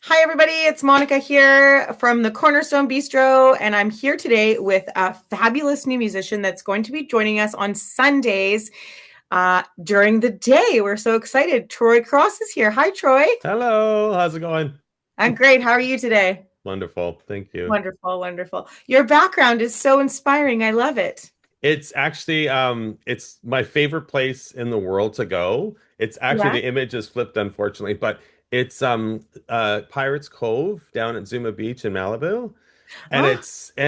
Hi, everybody. It's Monica here from the Cornerstone Bistro, and I'm here today with a fabulous new musician that's going to be joining us on Sundays during the day. We're so excited. Troy Cross is here. Hi, Troy. Hello, how's it going? I'm great. How are you today? Wonderful, thank you. Wonderful, wonderful. Your background is so inspiring. I love it. It's actually it's my favorite place in the world to go. It's actually Yeah. the image is flipped unfortunately, but it's Pirates Cove down at Zuma Beach in Malibu. Oh, And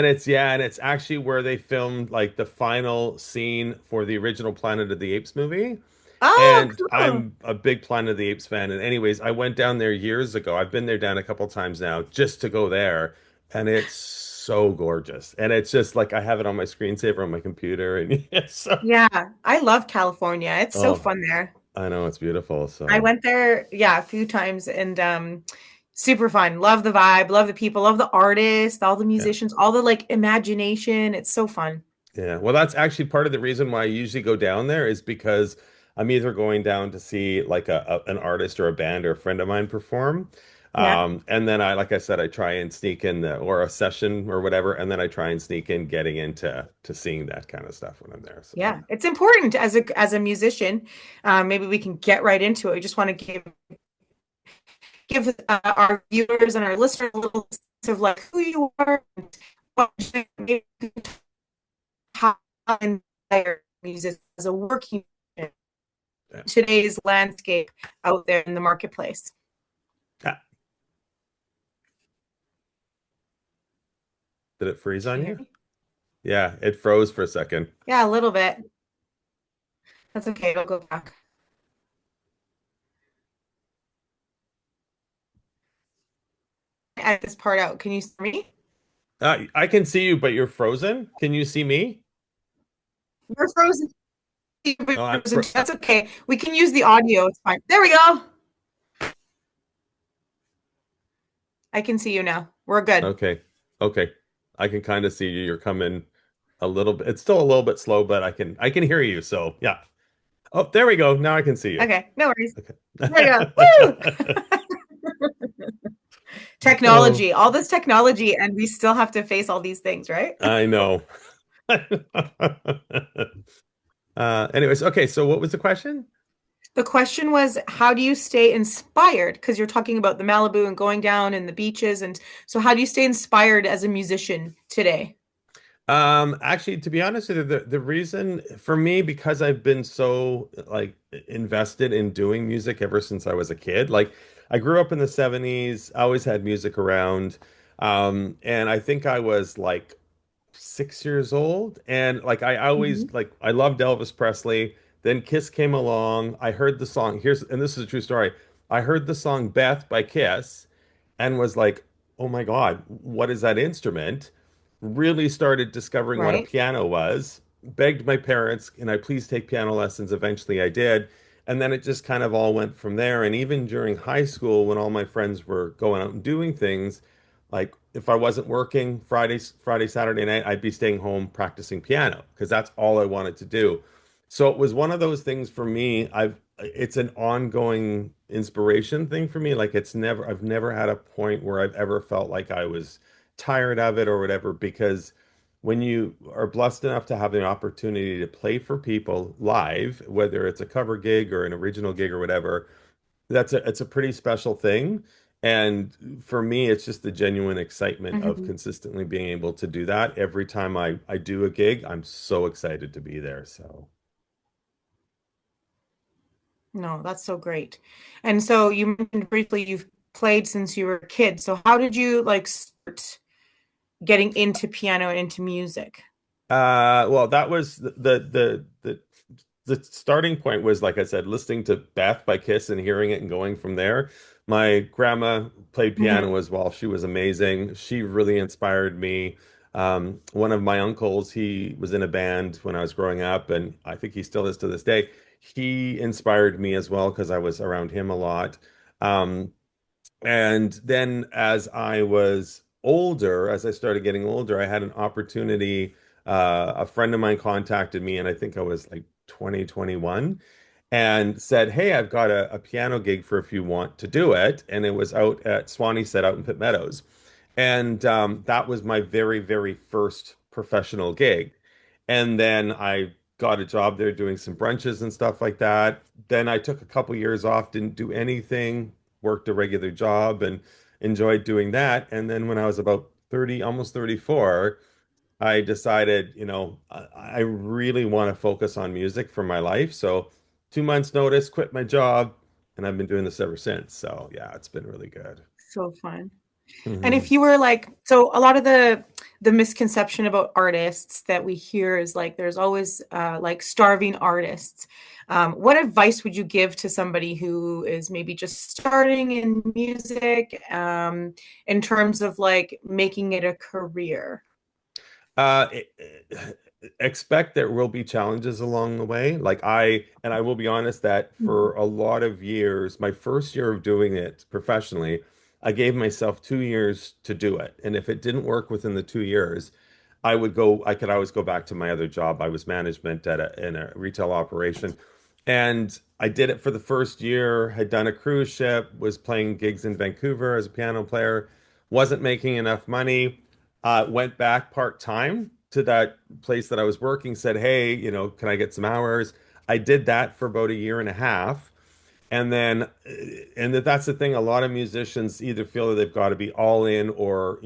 it's actually where they filmed like the final scene for the original Planet of the Apes movie. oh, And cool. I'm a big Planet of the Apes fan. And anyways, I went down there years ago. I've been there down a couple times now just to go there. And it's so gorgeous. And it's just like I have it on my screensaver on my computer. And it's so, Yeah, I love California. It's so oh, fun there. I know it's beautiful. I So went there, yeah, a few times and super fun. Love the vibe, love the people, love the artists, all the yeah. musicians, all the like imagination. It's so fun. Yeah. Well, that's actually part of the reason why I usually go down there is because I'm either going down to see like an artist or a band or a friend of mine perform. Yeah. And then like I said, I try and sneak in or a session or whatever, and then I try and sneak in getting into to seeing that kind of stuff when I'm there. So Yeah. It's important as a musician. Maybe we can get right into it. We just want to give our viewers and our listeners a little sense of like who you are and what how music as a working yeah. today's landscape out there in the marketplace. Ah, did it freeze Can on you hear you? me? Yeah, it froze for a second. Yeah, a little bit. That's okay. I'll go back. Edit this part out. Can you see me? I can see you, but you're frozen. Can you see me? You're frozen. You're Oh, frozen. That's okay. We can use the audio. It's fine. There we go. I can see you now. We're good. okay. Okay. I can kind of see you. You're coming a little bit. It's still a little bit slow, but I can hear you. So yeah. Oh, there we go. Now I can see you. Okay. No worries. There we go. Woo! Okay. Oh, Technology. All this technology, and we still have to face all these things, right? I know. Anyways, okay. So what was the question? The question was, how do you stay inspired? Because you're talking about the Malibu and going down and the beaches. And so, how do you stay inspired as a musician today? Actually, to be honest with you, the reason for me, because I've been so like invested in doing music ever since I was a kid. Like I grew up in the 70s, I always had music around. And I think I was like 6 years old. And like I always Mhm. like I loved Elvis Presley. Then Kiss came along. I heard the song. And this is a true story. I heard the song Beth by Kiss and was like, oh my God, what is that instrument? Really started discovering what a Right. piano was, begged my parents, can I please take piano lessons? Eventually I did. And then it just kind of all went from there. And even during high school, when all my friends were going out and doing things, like if I wasn't working Friday, Saturday night, I'd be staying home practicing piano because that's all I wanted to do. So it was one of those things for me. It's an ongoing inspiration thing for me. Like I've never had a point where I've ever felt like I was tired of it or whatever, because when you are blessed enough to have the opportunity to play for people live, whether it's a cover gig or an original gig or whatever, it's a pretty special thing. And for me, it's just the genuine excitement of Mhm. consistently being able to do that. Every time I do a gig, I'm so excited to be there. So No, that's so great. And so, you mentioned briefly you've played since you were a kid. So, how did you like start getting into piano and into music? well, that was the starting point was, like I said, listening to Bath by Kiss and hearing it and going from there. My grandma played Mhm. piano as well. She was amazing. She really inspired me. One of my uncles, he was in a band when I was growing up, and I think he still is to this day. He inspired me as well because I was around him a lot. Um, and then as I was older, as I started getting older, I had an opportunity. A friend of mine contacted me, and I think I was like 20, 21. and said, "Hey, I've got a piano gig for if you want to do it." And it was out at Swanee Set out in Pitt Meadows. And that was my very, very first professional gig. And then I got a job there doing some brunches and stuff like that. Then I took a couple years off, didn't do anything, worked a regular job and enjoyed doing that. And then when I was about 30, almost 34, I decided, I really want to focus on music for my life. So 2 months notice, quit my job, and I've been doing this ever since. So yeah, it's been really good. So fun. And Hmm. if you were like, so a lot of the misconception about artists that we hear is like there's always like starving artists. What advice would you give to somebody who is maybe just starting in music, in terms of like making it a career? Uh, expect there will be challenges along the way. And I will be honest that Mhm. for a lot of years, my first year of doing it professionally, I gave myself 2 years to do it. And if it didn't work within the 2 years, I could always go back to my other job. I was management in a retail operation. And I did it for the first year, had done a cruise ship, was playing gigs in Vancouver as a piano player, wasn't making enough money, went back part-time to that place that I was working, said, "Hey, can I get some hours?" I did that for about a year and a half. And then, that's the thing. A lot of musicians either feel that they've got to be all in or,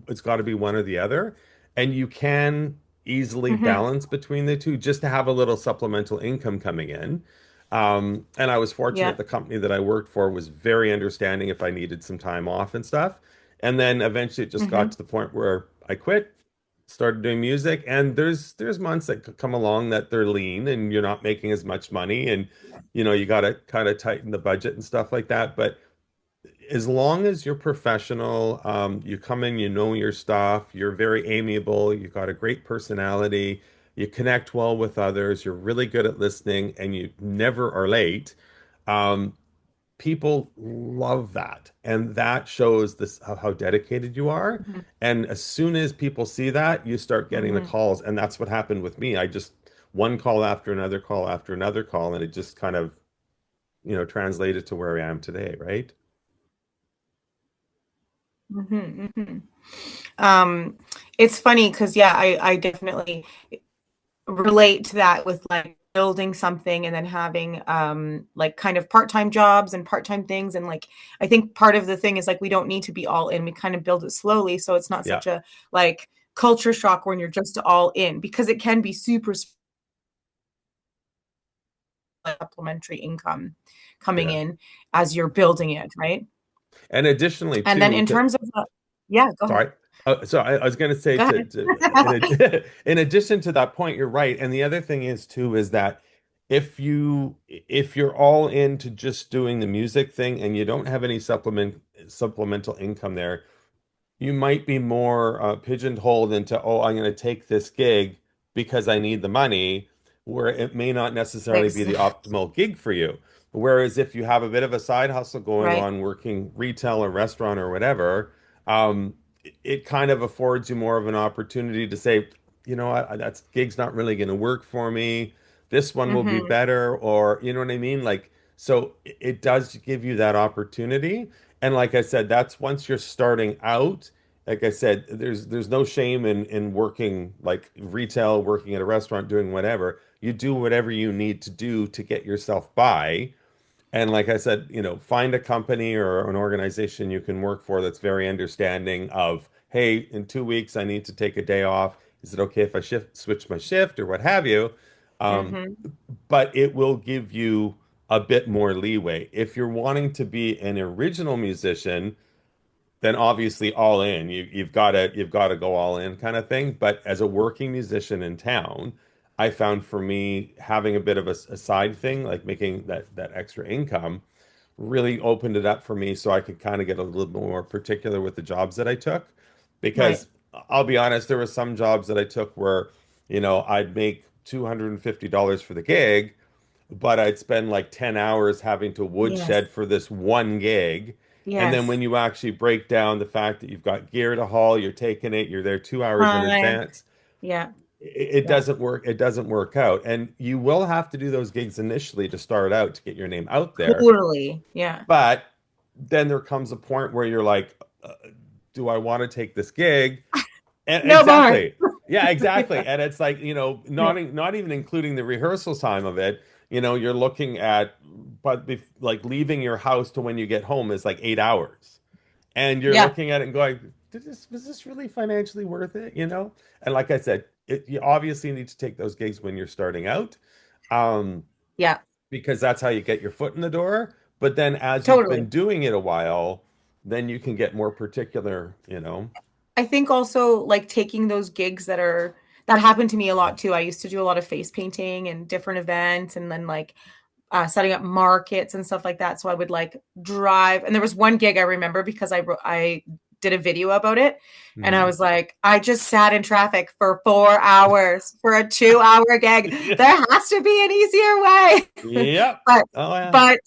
it's got to be one or the other. And you can easily Hmm. balance between the two just to have a little supplemental income coming in. And I was fortunate Yeah. the company that I worked for was very understanding if I needed some time off and stuff. And then eventually it just got Hmm. to the point where I quit, started doing music, and there's months that come along that they're lean and you're not making as much money, and you got to kind of tighten the budget and stuff like that. But as long as you're professional, you come in, you know your stuff, you're very amiable, you got a great personality, you connect well with others, you're really good at listening, and you never are late. Um, People love that, and that shows this how dedicated you are. Hmm. And as soon as people see that, you start getting the Hmm. calls, and that's what happened with me. I just one call after another call after another call, and it just kind of translated to where I am today, right? Hmm. Hmm. Um, it's funny because yeah, I definitely relate to that with like building something and then having like kind of part-time jobs and part-time things, and like I think part of the thing is like we don't need to be all in. We kind of build it slowly so it's not Yeah, such a like culture shock when you're just all in, because it can be super supplementary income coming yeah. in as you're building it, right? And additionally, And then too, in terms of yeah, go ahead. sorry. So I was going to say Go ahead. in addition to that point, you're right. And the other thing is too is that if you're all into just doing the music thing and you don't have any supplemental income there, you might be more pigeonholed into, oh, I'm going to take this gig because I need the money, where it may not necessarily be the optimal gig for you. Whereas if you have a bit of a side hustle going Right. on, working retail or restaurant or whatever, it kind of affords you more of an opportunity to say, you know what, that gig's not really going to work for me. This one will be Hmm. better, or you know what I mean? Like, so it does give you that opportunity. And like I said, that's once you're starting out. Like I said, there's no shame in working like retail, working at a restaurant, doing whatever. You do whatever you need to do to get yourself by. And like I said, find a company or an organization you can work for that's very understanding of, hey, in 2 weeks I need to take a day off. Is it okay if I switch my shift or what have you? Um, Hmm. but it will give you a bit more leeway. If you're wanting to be an original musician, then obviously all in. You've got to go all in kind of thing. But as a working musician in town, I found for me having a bit of a side thing, like making that extra income, really opened it up for me so I could kind of get a little bit more particular with the jobs that I took. Right. Because I'll be honest, there were some jobs that I took where, I'd make $250 for the gig, but I'd spend like 10 hours having to Yes. woodshed for this one gig. And then Yes. when you actually break down the fact that you've got gear to haul, you're taking it, you're there 2 hours in Time. advance, Yeah. it Yeah. doesn't work. It doesn't work out. And you will have to do those gigs initially to start out to get your name out there. Totally. Yeah. But then there comes a point where you're like, do I want to take this gig? And No more. exactly. Yeah, exactly. And it's like, Yeah. not even including the rehearsal time of it, you're looking at, like leaving your house to when you get home is like 8 hours. And you're Yeah. looking at it and going, was this really financially worth it? And like I said, you obviously need to take those gigs when you're starting out, um, Yeah. because that's how you get your foot in the door. But then as you've been Totally. doing it a while, then you can get more particular. I think also like taking those gigs that happened to me a lot too. I used to do a lot of face painting and different events and then like setting up markets and stuff like that. So I would like drive. And there was one gig I remember because I did a video about it, and I Mhm. was like, I just sat in traffic for 4 hours for a 2 hour gig. Yeah. There has to be an easier way. Yep. but Oh yeah. but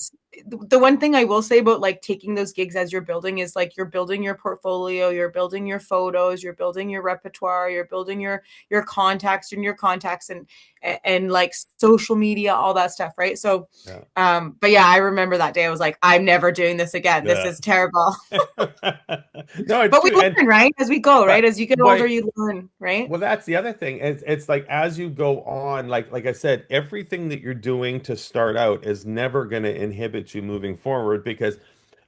the one thing I will say about like taking those gigs as you're building is like you're building your portfolio, you're building your photos, you're building your repertoire, you're building your contacts and your contacts and like social media, all that stuff, right? So Yeah. but yeah, I remember that day. I was like, I'm never doing this again. This Yeah. is terrible. No, it's But we true. And learn, right? As we go, right? but As you get older, but you learn, right? well, that's the other thing. It's like as you go on, like I said, everything that you're doing to start out is never going to inhibit you moving forward because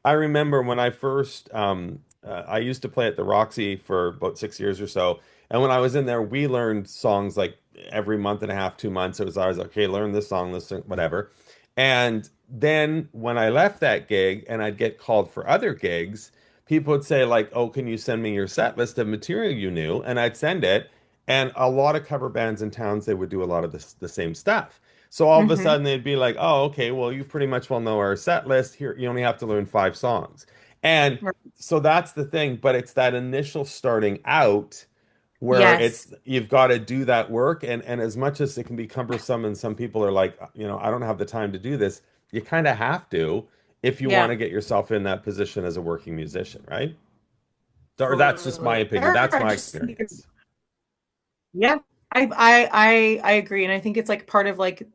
I remember when I first, I used to play at the Roxy for about 6 years or so. And when I was in there, we learned songs like every month and a half, 2 months. It was always okay, learn this song, whatever. And then when I left that gig and I'd get called for other gigs, people would say like, "Oh, can you send me your set list of material you knew?" And I'd send it. And a lot of cover bands in towns, they would do a lot of the same stuff. So all of a Mm-hmm. sudden they'd be like, "Oh, okay, well you pretty much well know our set list. Here, you only have to learn 5 songs." And so that's the thing, but it's that initial starting out where Yes. it's you've got to do that work, and as much as it can be cumbersome and some people are like, I don't have the time to do this, you kind of have to if you want Yeah. to get yourself in that position as a working musician, right? Or that's just my Totally. opinion. Or That's my just experience. yeah. I agree. And I think it's like part of like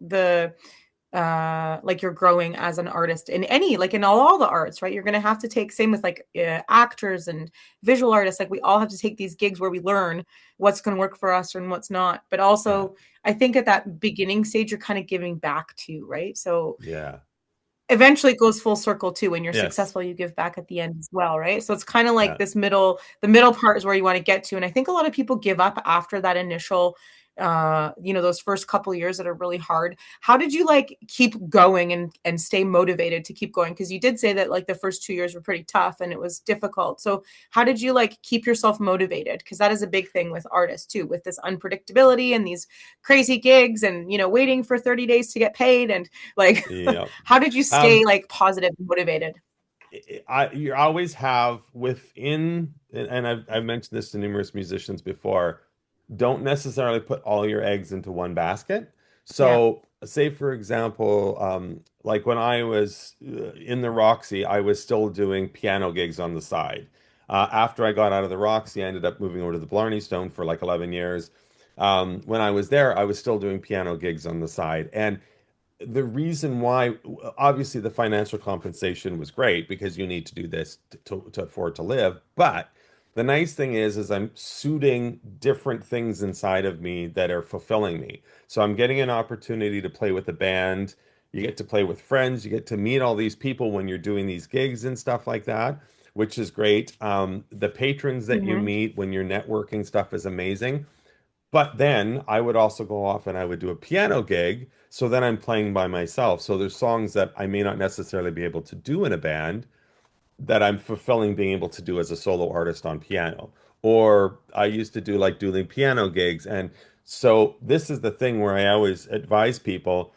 you're growing as an artist in any like in all the arts, right? You're gonna have to take same with like actors and visual artists. Like we all have to take these gigs where we learn what's gonna work for us and what's not. But Yeah. also I think at that beginning stage you're kind of giving back too, right? So Yeah. eventually it goes full circle too. When you're Yes. successful, you give back at the end as well, right? So it's kind of like Yeah. this the middle part is where you want to get to. And I think a lot of people give up after that initial those first couple years that are really hard. How did you like keep going and stay motivated to keep going? Because you did say that like the first 2 years were pretty tough and it was difficult. So how did you like keep yourself motivated? Because that is a big thing with artists too, with this unpredictability and these crazy gigs and waiting for 30 days to get paid and like Yeah. how did you stay Um, like positive and motivated? you always have within, and I've mentioned this to numerous musicians before, don't necessarily put all your eggs into one basket. Yeah. So, say for example, like when I was in the Roxy, I was still doing piano gigs on the side. After I got out of the Roxy, I ended up moving over to the Blarney Stone for like 11 years. When I was there, I was still doing piano gigs on the side. And the reason why, obviously the financial compensation was great because you need to do this to afford to live, but the nice thing is I'm suiting different things inside of me that are fulfilling me. So I'm getting an opportunity to play with a band, you get to play with friends, you get to meet all these people when you're doing these gigs and stuff like that, which is great. The patrons that you Mm-hmm. meet when you're networking stuff is amazing. But then I would also go off and I would do a piano gig. So then I'm playing by myself. So there's songs that I may not necessarily be able to do in a band that I'm fulfilling being able to do as a solo artist on piano. Or I used to do like dueling piano gigs. And so this is the thing where I always advise people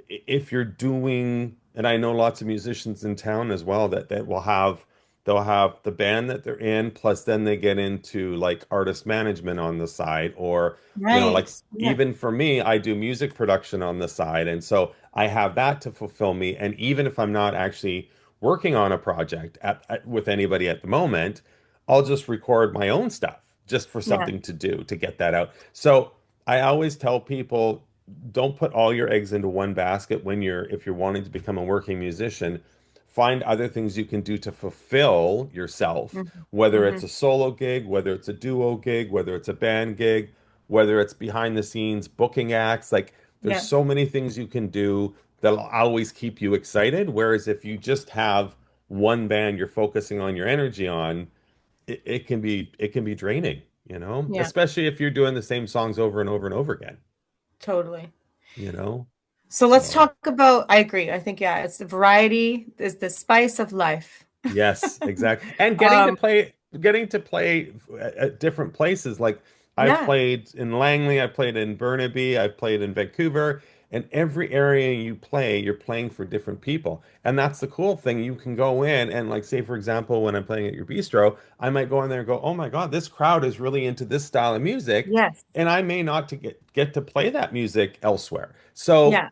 if you're doing, and I know lots of musicians in town as well that will have they'll have the band that they're in, plus then they get into like artist management on the side, or like Right. Yeah. even for me, I do music production on the side, and so I have that to fulfill me. And even if I'm not actually working on a project with anybody at the moment, I'll just record my own stuff just for Yeah. something to do to get that out. So I always tell people don't put all your eggs into one basket when if you're wanting to become a working musician. Find other things you can do to fulfill yourself, Mhm. whether it's Mhm. a solo gig, whether it's a duo gig, whether it's a band gig, whether it's behind the scenes booking acts. Like there's Yeah. so many things you can do that'll always keep you excited. Whereas if you just have one band you're focusing on your energy on, it can be draining, Yeah. especially if you're doing the same songs over and over and over again, Totally. you know. So let's So talk about, I agree. I think, yeah, it's the variety is the spice of life. yes, exactly. And Um, getting to play at different places. Like I've yeah. played in Langley, I've played in Burnaby, I've played in Vancouver, and every area you play, you're playing for different people. And that's the cool thing. You can go in and like say, for example, when I'm playing at your bistro, I might go in there and go, "Oh my God, this crowd is really into this style of music." Yes. And I may not to get to play that music elsewhere. So Yeah.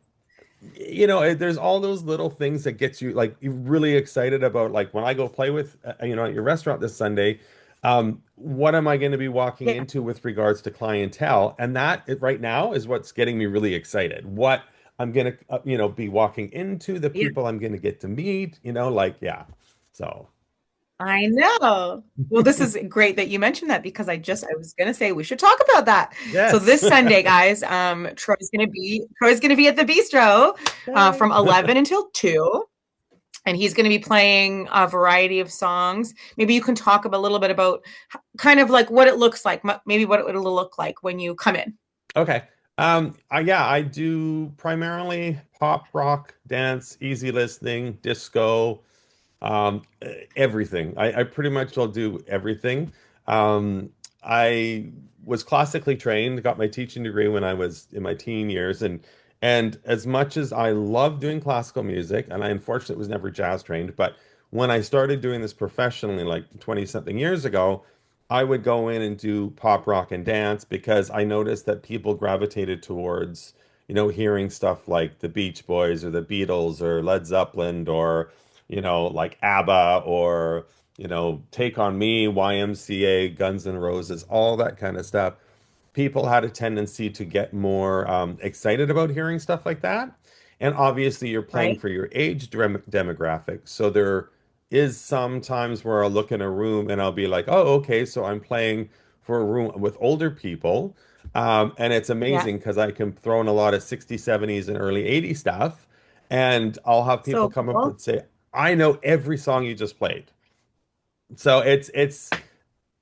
there's all those little things that gets you like you really excited about like when I go play with at your restaurant this Sunday, what am I going to be walking Yeah. into with regards to clientele? And right now is what's getting me really excited. What I'm going to be walking into, the Yeah. people I'm going to get to meet, like yeah. So, I know. Well, this is great that you mentioned that because I was gonna say we should talk about that. So yes. this Sunday, guys, Troy's gonna be at the Bistro Yay. from 11 until 2, and he's gonna be playing a variety of songs. Maybe you can talk a little bit about kind of like what it looks like, maybe what it would look like when you come in. Okay. Yeah, I do primarily pop, rock, dance, easy listening, disco, everything. I pretty much will do everything. I was classically trained, got my teaching degree when I was in my teen years, and as much as I love doing classical music, and I unfortunately was never jazz trained, but when I started doing this professionally, like 20 something years ago, I would go in and do pop, rock, and dance because I noticed that people gravitated towards, hearing stuff like the Beach Boys or the Beatles or Led Zeppelin or like ABBA or, Take on Me, YMCA, Guns N' Roses, all that kind of stuff. People had a tendency to get more excited about hearing stuff like that. And obviously, you're playing Right? for your age demographic. So there is some times where I'll look in a room and I'll be like, oh, okay, so I'm playing for a room with older people. And it's Yeah. amazing because I can throw in a lot of 60s, 70s, and early 80s stuff. And I'll have people So come up cool. and say, I know every song you just played. So it's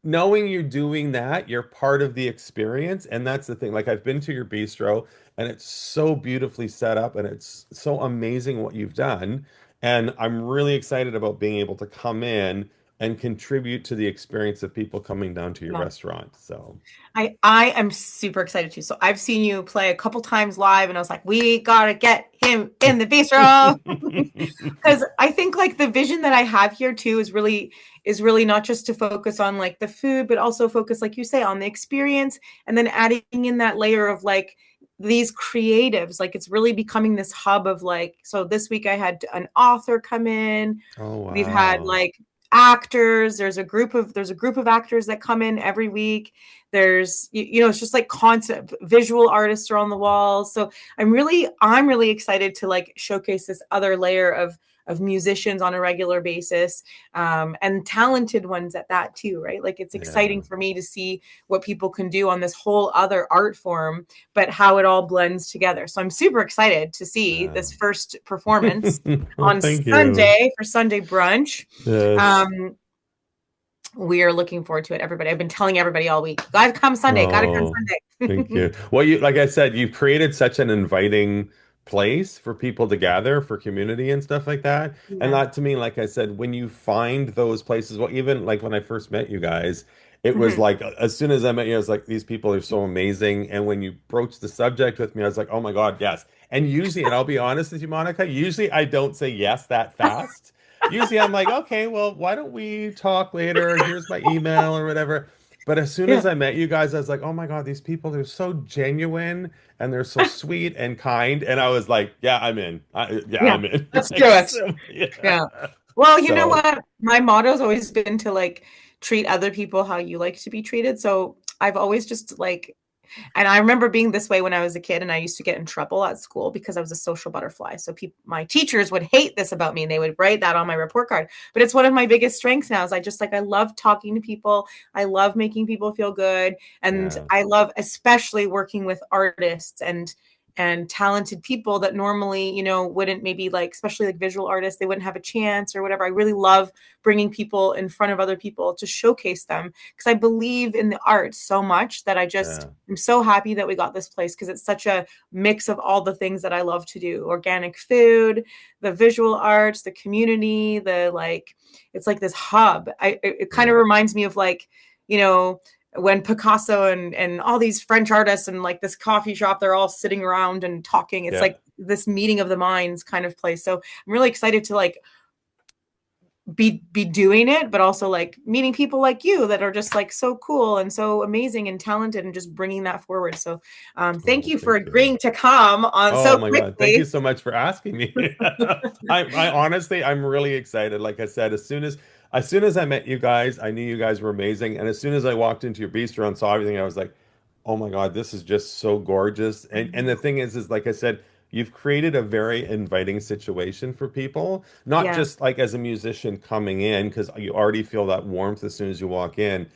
knowing you're doing that, you're part of the experience. And that's the thing. Like I've been to your bistro and it's so beautifully set up and it's so amazing what you've done. And I'm really excited about being able to come in and contribute to the experience of people coming down to your Yeah. restaurant. So I am super excited too. So I've seen you play a couple times live, and I was like, we gotta get him in the bistro because I think like the vision that I have here too is really not just to focus on like the food, but also focus, like you say, on the experience, and then adding in that layer of like these creatives. Like it's really becoming this hub of like. So this week I had an author come in. Oh We've had wow. like actors. There's a group of actors that come in every week. It's just like constant visual artists are on the walls. So I'm really excited to like showcase this other layer of musicians on a regular basis, and talented ones at that too, right? Like it's Yeah. exciting for me to see what people can do on this whole other art form, but how it all blends together. So I'm super excited to see Yeah. this first performance Well, on thank you. Sunday for Sunday brunch. Yes. Um, we are looking forward to it, everybody. I've been telling everybody all week, gotta come Sunday, gotta come Oh, thank Sunday. you. Well, like I said, you've created such an inviting place for people to gather for community and stuff like that. And Yeah. that to me, like I said, when you find those places, well, even like when I first met you guys, it was Mhm. like as soon as I met you, I was like, these people are so amazing. And when you broached the subject with me, I was like, oh my God, yes. And usually, and I'll be honest with you, Monica, usually I don't say yes that fast. Usually I'm like, okay, well, why don't we talk later? Here's my email or whatever. But as soon as Yeah. I met you guys, I was like, oh my God, these people are so genuine and they're so sweet and kind. And I was like, yeah, I'm in. Yeah, Yeah. I'm in. Let's do Like, it. so, yeah. Yeah. Well, you know So, what? My motto's always been to like treat other people how you like to be treated. So I've always just like And I remember being this way when I was a kid, and I used to get in trouble at school because I was a social butterfly. So my teachers would hate this about me, and they would write that on my report card. But it's one of my biggest strengths now. Is I love talking to people. I love making people feel good, and Yeah, I love especially working with artists and talented people that normally, wouldn't, maybe like, especially like visual artists, they wouldn't have a chance or whatever. I really love bringing people in front of other people to showcase them because I believe in the arts so much that yeah, I'm so happy that we got this place because it's such a mix of all the things that I love to do: organic food, the visual arts, the community, it's like this hub. It kind of yeah, reminds me of like, you know, when Picasso and all these French artists and like this coffee shop, they're all sitting around and talking. It's yeah. like this meeting of the minds kind of place. So I'm really excited to like be doing it, but also like meeting people like you that are just like so cool and so amazing and talented and just bringing that forward. So thank Oh, you for thank you. agreeing to come on Oh so my God. Thank you quickly. so much for asking me. I honestly, I'm really excited. Like I said, as soon as I met you guys, I knew you guys were amazing. And as soon as I walked into your bistro and saw everything, I was like, oh my God, this is just so gorgeous. And the thing is like I said, you've created a very inviting situation for people, not Yeah, just like as a musician coming in, because you already feel that warmth as soon as you walk in.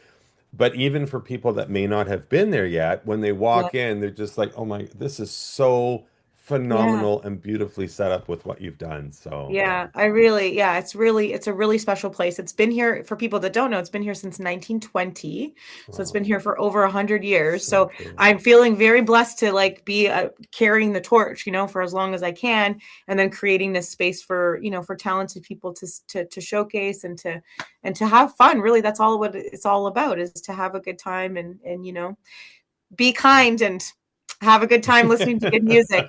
But even for people that may not have been there yet, when they yeah, walk in, they're just like, "Oh my, this is so yeah. phenomenal and beautifully set up with what you've done." So, yeah. Yeah, it's a really special place. It's been here, for people that don't know, it's been here since 1920. So it's been Oh, here for over 100 years. so So cool. I'm feeling very blessed to like be carrying the torch, for as long as I can, and then creating this space for, for talented people to showcase and to have fun. Really, that's all what it's all about, is to have a good time and be kind and have a good time listening to good music.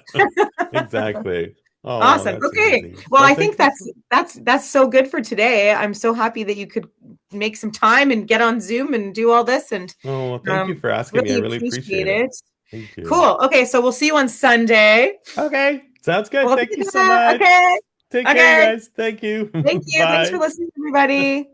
Exactly. Oh, Awesome. that's Okay. easy. Well, Well, I thank think you that's so. that's that's so good for today. I'm so happy that you could make some time and get on Zoom and do all this, and Oh, well, thank you for asking me. I really really appreciate appreciate it. it. Thank you. Cool. Okay, so we'll see you on Sunday. Okay, sounds good. We'll Thank do you so that. much. Okay. Take care, you Okay. guys. Thank you. Thank you. Thanks for Bye. listening, everybody.